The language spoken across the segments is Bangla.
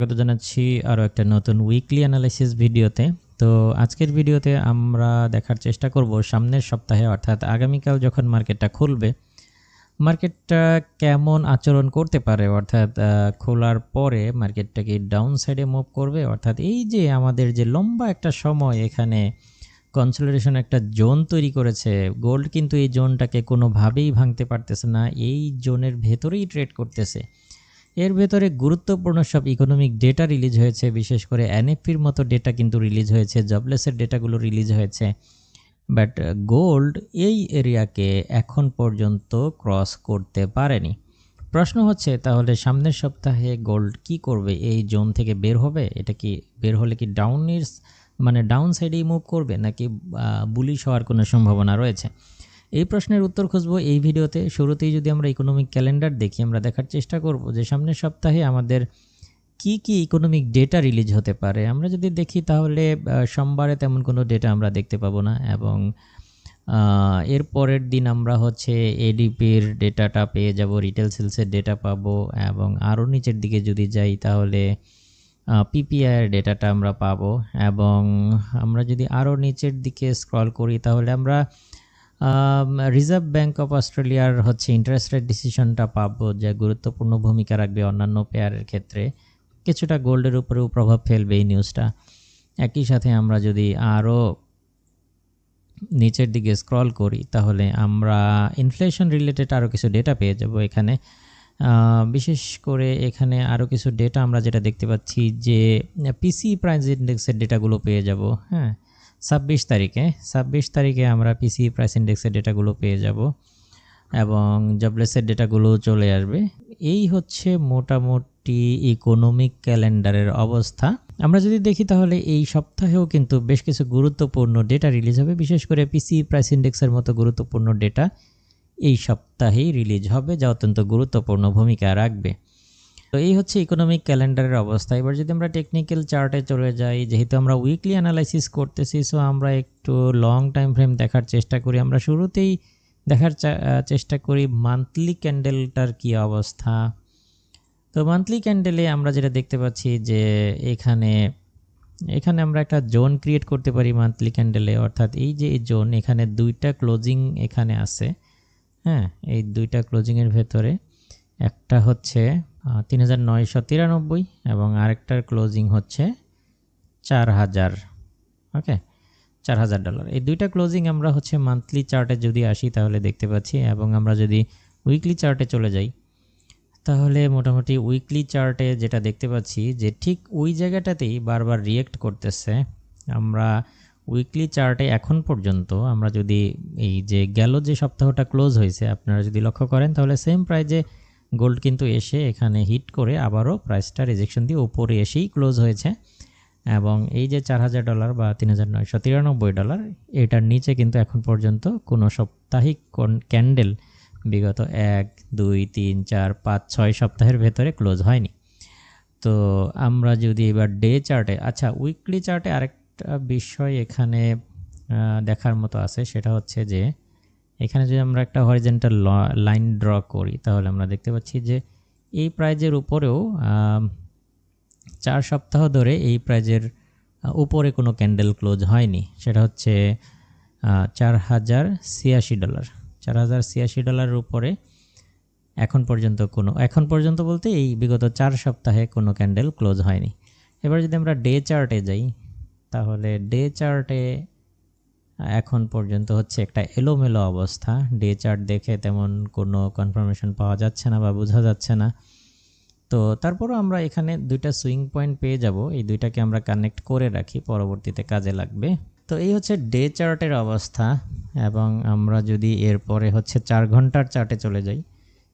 স্বাগত জানাচ্ছি আরও একটা নতুন উইকলি অ্যানালাইসিস ভিডিওতে। তো আজকের ভিডিওতে আমরা দেখার চেষ্টা করব সামনের সপ্তাহে অর্থাৎ আগামীকাল যখন মার্কেটটা খুলবে, মার্কেটটা কেমন আচরণ করতে পারে, অর্থাৎ খোলার পরে মার্কেটটা কি ডাউন সাইডে মুভ করবে, অর্থাৎ এই যে আমাদের যে লম্বা একটা সময় এখানে কনসলিডেশন একটা জোন তৈরি করেছে, গোল্ড কিন্তু এই জোনটাকে কোনোভাবেই ভাঙতে পারতেছে না, এই জোনের ভেতরেই ট্রেড করতেছে। এর ভেতরে গুরুত্বপূর্ণ সব ইকোনমিক ডেটা রিলিজ হয়েছে, বিশেষ করে এনএফপির মতো ডেটা কিন্তু রিলিজ হয়েছে, জবলেসের ডেটাগুলো রিলিজ হয়েছে। বাট গোল্ড এই এরিয়াকে এখন পর্যন্ত ক্রস করতে পারেনি। প্রশ্ন হচ্ছে তাহলে সামনের সপ্তাহে গোল্ড কি করবে? এই জোন থেকে বের হবে? এটা কি বের হলে কি ডাউন সাইডেই মুভ করবে, নাকি বুলিশ হওয়ার কোনো সম্ভাবনা রয়েছে? এই প্রশ্নের উত্তর খুঁজবো এই ভিডিওতে। শুরুতেই যদি আমরা ইকোনমিক ক্যালেন্ডার দেখি, আমরা দেখার চেষ্টা করব যে সামনের সপ্তাহে আমাদের কি কি ইকোনমিক ডেটা রিলিজ হতে পারে। আমরা যদি দেখি তাহলে সোমবারে তেমন কোনো ডেটা আমরা দেখতে পাবো না, এবং এর পরের দিন আমরা হচ্ছে এডিপির ডেটাটা পেয়ে যাব, রিটেল সেলসের ডেটা পাবো, এবং আরও নিচের দিকে যদি যাই তাহলে পিপিআইয়ের ডেটাটা আমরা পাবো, এবং আমরা যদি আরও নিচের দিকে স্ক্রল করি তাহলে আমরা রিজার্ভ ব্যাঙ্ক অফ অস্ট্রেলিয়ার হচ্ছে ইন্টারেস্ট রেট ডিসিশনটা পাবো, যা গুরুত্বপূর্ণ ভূমিকা রাখবে অন্যান্য পেয়ারের ক্ষেত্রে। কিছুটা গোল্ডের উপরেও প্রভাব ফেলবে এই নিউজটা। একই সাথে আমরা যদি আরও নিচের দিকে স্ক্রল করি তাহলে আমরা ইনফ্লেশন রিলেটেড আরও কিছু ডেটা পেয়ে যাব এখানে। বিশেষ করে এখানে আরও কিছু ডেটা আমরা যেটা দেখতে পাচ্ছি যে পিসি প্রাইস ইন্ডেক্সের ডেটাগুলো পেয়ে যাব। হ্যাঁ, 26 তারিখে আমরা পিসি প্রাইস ইন্ডেক্সের ডেটাগুলো পেয়ে যাব, এবং জবলেসের ডেটাগুলো চলে আসবে। এই হচ্ছে মোটামুটি ইকোনমিক ক্যালেন্ডারের অবস্থা। আমরা যদি দেখি তাহলে এই সপ্তাহেও কিন্তু বেশ কিছু গুরুত্বপূর্ণ ডেটা রিলিজ হবে, বিশেষ করে পিসি প্রাইস ইন্ডেক্সের মতো গুরুত্বপূর্ণ ডেটা এই সপ্তাহেই রিলিজ হবে, যা অত্যন্ত গুরুত্বপূর্ণ ভূমিকা রাখবে। তো এই হচ্ছে ইকোনমিক ক্যালেন্ডারের অবস্থা। এবার যদি আমরা টেকনিক্যাল চার্টে চলে যাই, যেহেতু আমরা উইকলি অ্যানালাইসিস করতেছি, সো আমরা একটু লং টাইম ফ্রেম দেখার চেষ্টা করি। আমরা শুরুতেই দেখার চেষ্টা করি মান্থলি ক্যান্ডেলটার কি অবস্থা। তো মান্থলি ক্যান্ডেলে আমরা যেটা দেখতে পাচ্ছি যে এখানে আমরা একটা জোন ক্রিয়েট করতে পারি মান্থলি ক্যান্ডেলে, অর্থাৎ এই যে এই জোন, এখানে দুইটা ক্লোজিং এখানে আছে। হ্যাঁ, এই দুইটা ক্লোজিংয়ের ভেতরে একটা হচ্ছে 3993 এবং আরেকটার ক্লোজিং হচ্ছে 4000। ওকে, $4000। এই দুইটা ক্লোজিং আমরা হচ্ছে মান্থলি চার্টে যদি আসি তাহলে দেখতে পাচ্ছি, এবং আমরা যদি উইকলি চার্টে চলে যাই তাহলে মোটামুটি উইকলি চার্টে যেটা দেখতে পাচ্ছি যে ঠিক ওই জায়গাটাতেই বারবার রিয়েক্ট করতেছে। আমরা উইকলি চার্টে এখন পর্যন্ত আমরা যদি এই যে গেল যে সপ্তাহটা ক্লোজ হয়েছে আপনারা যদি লক্ষ্য করেন তাহলে সেম প্রাইজে গোল্ড কিন্তু এসে এখানে হিট করে আবারও প্রাইসটা রিজেকশন দিয়ে উপরে এসেই ক্লোজ হয়েছে, এবং এই যে $4000 বা $3993, এটার নিচে কিন্তু এখন পর্যন্ত কোনো সাপ্তাহিক ক্যান্ডেল বিগত 1, 2, 3, 4, 5, 6 সপ্তাহের ভেতরে ক্লোজ হয়নি। তো আমরা যদি এবার ডে চার্টে, আচ্ছা উইকলি চার্টে আরেকটা বিষয় এখানে দেখার মতো আছে, সেটা হচ্ছে যে এখানে যদি আমরা একটা হরিজন্টাল লাইন ড্র করি তাহলে আমরা দেখতে পাচ্ছি যে এই প্রাইজের উপরেও 4 সপ্তাহ ধরে এই প্রাইজের উপরে কোনো ক্যান্ডেল ক্লোজ হয়নি। সেটা হচ্ছে $4086। $4086 উপরে এখন পর্যন্ত বলতে এই বিগত 4 সপ্তাহে কোনো ক্যান্ডেল ক্লোজ হয়নি। এবার যদি আমরা ডে চার্টে যাই তাহলে ডে চার্টে এখন পর্যন্ত হচ্ছে একটা এলোমেলো অবস্থা। ডে চার্ট দেখে তেমন কোনো কনফার্মেশন পাওয়া যাচ্ছে না বা বোঝা যাচ্ছে না। তো তারপরও আমরা এখানে দুইটা সুইং পয়েন্ট পেয়ে যাব, এই দুইটাকে আমরা কানেক্ট করে রাখি, পরবর্তীতে কাজে লাগবে। তো এই হচ্ছে ডে চার্টের অবস্থা, এবং আমরা যদি এরপরে হচ্ছে 4 ঘন্টার চার্টে চলে যাই,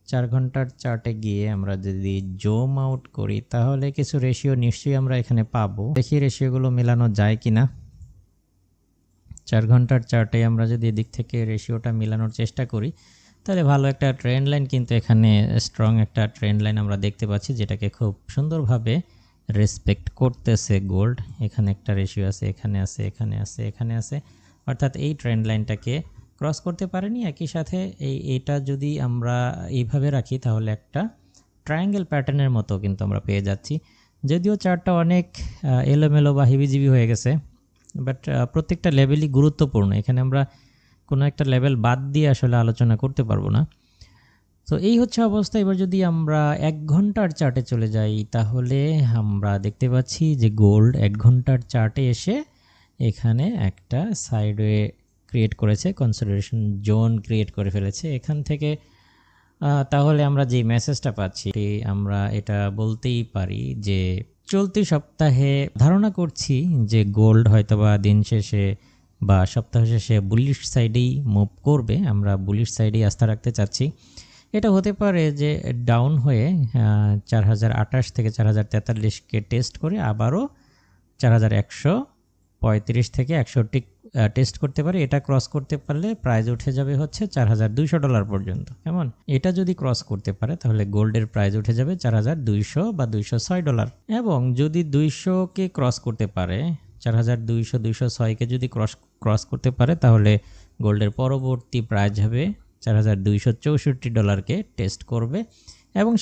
4 ঘন্টার চার্টে গিয়ে আমরা যদি জুম আউট করি তাহলে কিছু রেশিও নিশ্চয়ই আমরা এখানে পাবো। দেখি রেশিওগুলো মেলানো যায় কিনা। 4 ঘন্টার চার্টে আমরা যদি এদিক থেকে রেশিওটা মেলানোর চেষ্টা করি তাহলে ভালো একটা ট্রেন্ড লাইন, কিন্তু এখানে স্ট্রং একটা ট্রেন্ড লাইন আমরা দেখতে পাচ্ছি, যেটাকে খুব সুন্দরভাবে রেসপেক্ট করতেছে গোল্ড। এখানে একটা রেশিও আছে, এখানে আছে, এখানে আছে, এখানে আছে, অর্থাৎ এই ট্রেন্ড লাইনটাকে ক্রস করতে পারেনি। একই সাথে এইটা যদি আমরা এইভাবে রাখি তাহলে একটা ট্রায়াঙ্গেল প্যাটার্নের মতো কিন্তু আমরা পেয়ে যাচ্ছি। যদিও চার্টটা অনেক এলোমেলো বা হিবিজিবি হয়ে গেছে, বাট প্রত্যেকটা লেভেলই গুরুত্বপূর্ণ। এখানে আমরা কোনো একটা লেভেল বাদ দিয়ে আসলে আলোচনা করতে পারবো না। তো এই হচ্ছে অবস্থা। এবার যদি আমরা 1 ঘন্টার চার্টে চলে যাই, তাহলে আমরা দেখতে পাচ্ছি যে গোল্ড 1 ঘন্টার চার্টে এসে এখানে একটা সাইডওয়ে ক্রিয়েট করেছে, কনসলিডেশন জোন ক্রিয়েট করে ফেলেছে। এখান থেকে তাহলে আমরা যে মেসেজটা পাচ্ছি, আমরা এটা বলতেই পারি যে চলতি সপ্তাহে ধারণা করছি যে গোল্ড হয়তোবা দিন শেষে বা সপ্তাহ শেষে বুলিশ সাইডেই মুভ করবে। আমরা বুলিশ সাইডেই আস্থা রাখতে চাচ্ছি। এটা হতে পারে যে ডাউন হয়ে 4028 থেকে 4043কে টেস্ট করে আবারও 4135 থেকে 61 টেস্ট করতে পারে। এটা ক্রস করতে পারলে প্রাইস উঠে যাবে হচ্ছে $4200 পর্যন্ত। কেমন? এটা যদি ক্রস করতে পারে তাহলে গোল্ডের প্রাইস উঠে যাবে $4200 বা $206। এবং যদি 200কে ক্রস করতে পারে, 4200 206কে যদি ক্রস করতে পারে, তাহলে গোল্ডের পরবর্তী প্রাইস হবে $4264কে টেস্ট করবে। এবং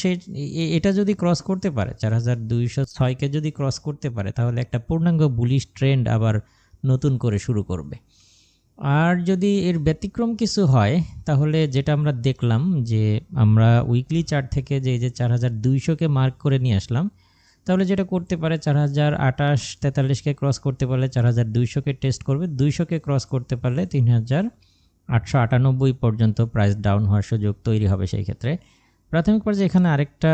এটা যদি ক্রস করতে পারে, 4206কে যদি ক্রস করতে পারে, তাহলে একটা পূর্ণাঙ্গ বুলিশ ট্রেন্ড আবার নতুন করে শুরু করবে। আর যদি এর ব্যতিক্রম কিছু হয়, তাহলে যেটা আমরা দেখলাম যে আমরা উইকলি চার্ট থেকে যে 4200কে মার্ক করে নিয়ে আসলাম, তাহলে যেটা করতে পারে 4028-43কে ক্রস করতে পারলে 4200কে টেস্ট করবে, 200কে ক্রস করতে পারলে 3898 পর্যন্ত প্রাইস ডাউন হওয়ার সুযোগ তৈরি হবে। সেই ক্ষেত্রে প্রাথমিক পর্যায়ে এখানে আরেকটা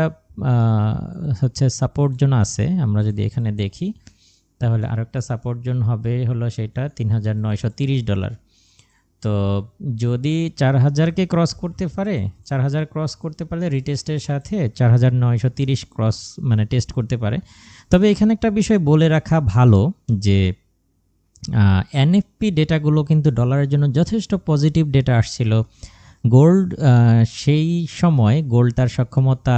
হচ্ছে সাপোর্ট জোন আছে। আমরা যদি এখানে দেখি, তাহলে আরেকটা সাপোর্ট জোন হবে হলো সেটা $3930। তো যদি 4000কে ক্রস করতে পারে, 4000 ক্রস করতে পারলে রিটেস্টের সাথে 4930 ক্রস মানে টেস্ট করতে পারে। তবে এখানে একটা বিষয় বলে রাখা ভালো যে এনএফপি ডেটাগুলো কিন্তু ডলারের জন্য যথেষ্ট পজিটিভ ডেটা আসছিল। গোল্ড সেই সময় গোল্ড তার সক্ষমতা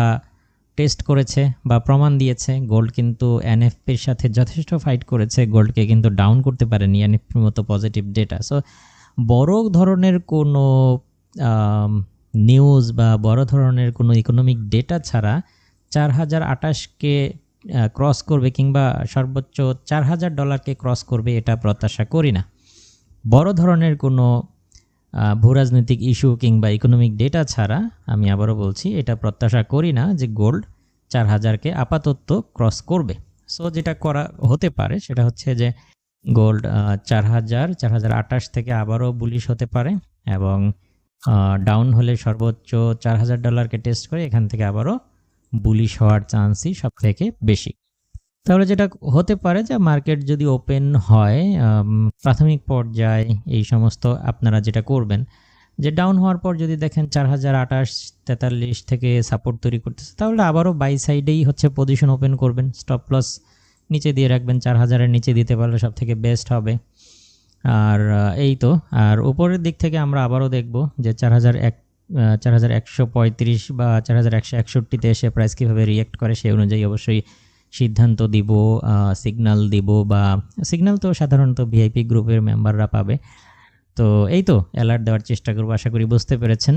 টেস্ট করেছে বা প্রমাণ দিয়েছে। গোল্ড কিন্তু এনএফপির সাথে যথেষ্ট ফাইট করেছে, গোল্ডকে কিন্তু ডাউন করতে পারেনি এনএফপির মতো পজিটিভ ডেটা। সো বড় ধরনের কোনো নিউজ বা বড় ধরনের কোনো ইকোনমিক ডেটা ছাড়া 4028কে ক্রস করবে কিংবা সর্বোচ্চ $4000কে ক্রস করবে এটা প্রত্যাশা করি না। বড় ধরনের কোনো ভূরাজনৈতিক ইস্যু কিংবা ইকোনমিক ডেটা ছাড়া আমি আবারও বলছি এটা প্রত্যাশা করি না যে গোল্ড 4000কে আপাতত ক্রস করবে। সো যেটা করা হতে পারে সেটা হচ্ছে যে গোল্ড 4028 থেকে আবারও বুলিশ হতে পারে এবং ডাউন হলে সর্বোচ্চ $4000কে টেস্ট করে এখান থেকে আবারও বুলিশ হওয়ার চান্সই সব থেকে বেশি। তাহলে যেটা হতে পারে যে মার্কেট যদি ওপেন হয় প্রাথমিক পর্যায়ে এই সমস্ত আপনারা যেটা করবেন যে ডাউন হওয়ার পর যদি দেখেন 4028-43 থেকে সাপোর্ট তৈরি করতেছে, তাহলে আবারও বাই সাইডেই হচ্ছে পজিশন ওপেন করবেন। স্টপ লস নিচে দিয়ে রাখবেন, 4000-এর নিচে দিতে পারলে সব থেকে বেস্ট হবে। আর এই তো, আর উপরের দিক থেকে আমরা আবারও দেখব যে 4135 বা 4161তে এসে প্রাইস কীভাবে রিয়েক্ট করে, সেই অনুযায়ী অবশ্যই সিদ্ধান্ত দিব, সিগন্যাল দিব। বা সিগন্যাল তো সাধারণত ভিআইপি গ্রুপের মেম্বাররা পাবে। তো এই তো অ্যালার্ট দেওয়ার চেষ্টা করব। আশা করি বুঝতে পেরেছেন।